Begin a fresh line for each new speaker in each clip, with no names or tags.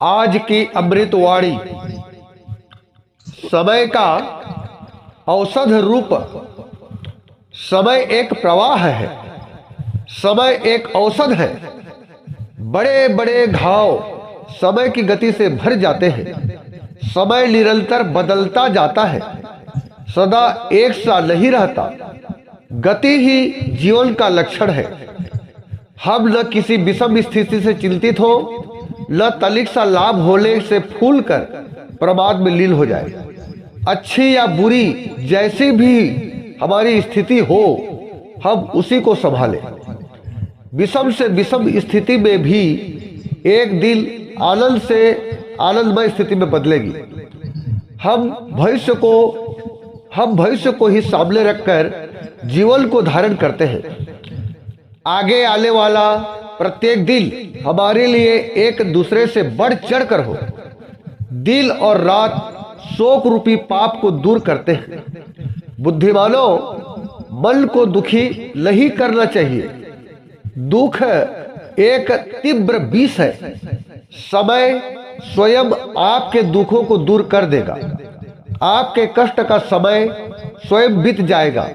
आज की अमृतवाणी समय का औषध रूप। समय एक प्रवाह है, समय एक औषध है। बड़े बड़े घाव समय की गति से भर जाते हैं। समय निरंतर बदलता जाता है, सदा एक सा नहीं रहता। गति ही जीवन का लक्षण है। हम न किसी विषम स्थिति से चिंतित हो, न तनिक सा लाभ होने से फूल कर प्रमाद में लीन हो जाए। अच्छी या बुरी जैसी भी हमारी स्थिति हो, हम उसी को संभालें। विषम से विषम स्थिति में भी एक दिन आनंद से आनंदमय स्थिति में बदलेगी। हम भविष्य को ही सामने रखकर जीवन को धारण करते हैं। आगे आने वाला प्रत्येक दिन हमारे लिए एक दूसरे से बढ़ चढ़ कर हो। दिन और रात शोक रूपी पाप को दूर करते हैं। बुद्धिमानों, मन को दुखी नहीं करना चाहिए। दुख एक तीव्र विष है। समय स्वयं आपके दुखों को दूर कर देगा। आपके कष्ट का समय स्वयं बीत जाएगा।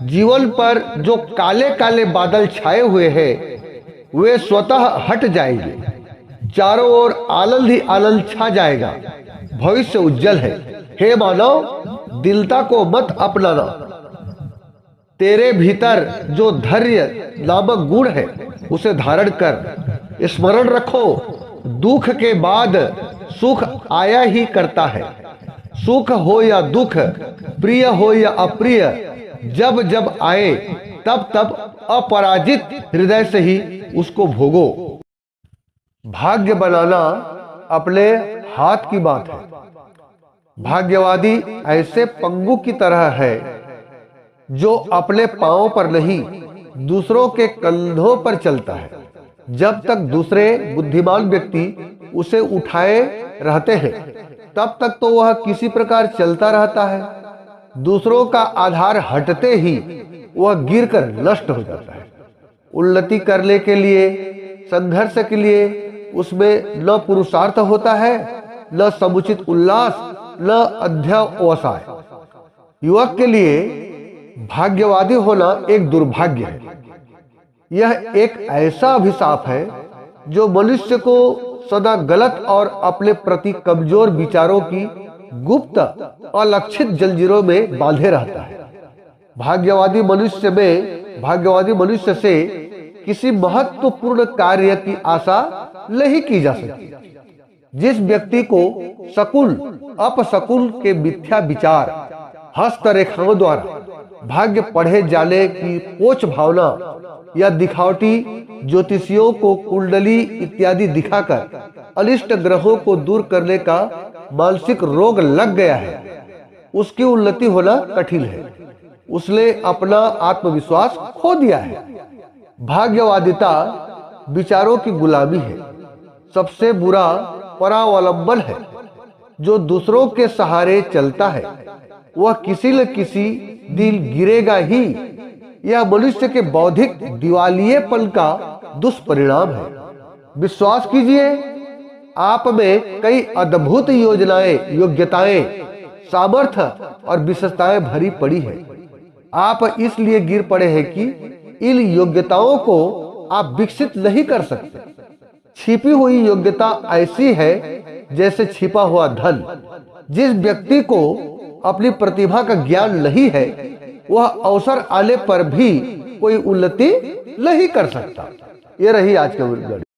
जीवन पर जो काले काले बादल छाए हुए हैं, वे स्वतः हट जाएंगे। चारों ओर आनंद ही आनंद छा जाएगा। भविष्य उज्जवल है। हे मानव, दिलता को मत अपनाना। तेरे भीतर जो धैर्य नामक गुण है, उसे धारण कर। स्मरण रखो, दुख के बाद सुख आया ही करता है। सुख हो या दुख, प्रिय हो या अप्रिय, जब जब आए तब तब अपराजित हृदय से ही उसको भोगो। भाग्य बनाना अपने हाथ की बात है। भाग्यवादी ऐसे पंगु की तरह है जो अपने पांवों पर नहीं, दूसरों के कंधों पर चलता है। जब तक दूसरे बुद्धिमान व्यक्ति उसे उठाए रहते हैं, तब तक तो वह किसी प्रकार चलता रहता है। दूसरों का आधार हटते ही वह गिरकर नष्ट हो जाता है। उन्नति करने के लिए, संघर्ष के लिए उसमें न पुरुषार्थ होता है, न समुचित उल्लास, न अध्यवसाय। युवक के लिए भाग्यवादी होना एक दुर्भाग्य है। यह एक ऐसा अभिशाप है जो मनुष्य को सदा गलत और अपने प्रति कमजोर विचारों की गुप्त अलक्षित जंजीरों में बांधे रहता है। भाग्यवादी मनुष्य से किसी महत्वपूर्ण कार्य की आशा नहीं की जा सकती। जिस व्यक्ति को शकुन अपशकुन के मिथ्या विचार, हस्तरेखाओं द्वारा भाग्य पढ़े जाने की पोच भावना या दिखावटी ज्योतिषियों को कुंडली इत्यादि दिखाकर अनिष्ट ग्रहों को दूर करने का मानसिक रोग लग गया है, उसकी उन्नति होना कठिन है। उसने अपना आत्मविश्वास खो दिया है। भाग्यवादिता विचारों की गुलामी है। सबसे बुरा परावलंबन है। जो दूसरों के सहारे चलता है, वह किसी न किसी दिन गिरेगा ही। यह मनुष्य के बौद्धिक दिवालियेपन का दुष्परिणाम है। विश्वास कीजिए, आप में कई अद्भुत योग्यताएं, सामर्थ्य और विशेषताएं भरी पड़ी है। आप इसलिए गिर पड़े हैं कि इन योग्यताओं को आप विकसित नहीं कर सकते। छिपी हुई योग्यता ऐसी है जैसे छिपा हुआ धन। जिस व्यक्ति को अपनी प्रतिभा का ज्ञान नहीं है, वह अवसर आने पर भी कोई उन्नति नहीं कर सकता। ये रही आज की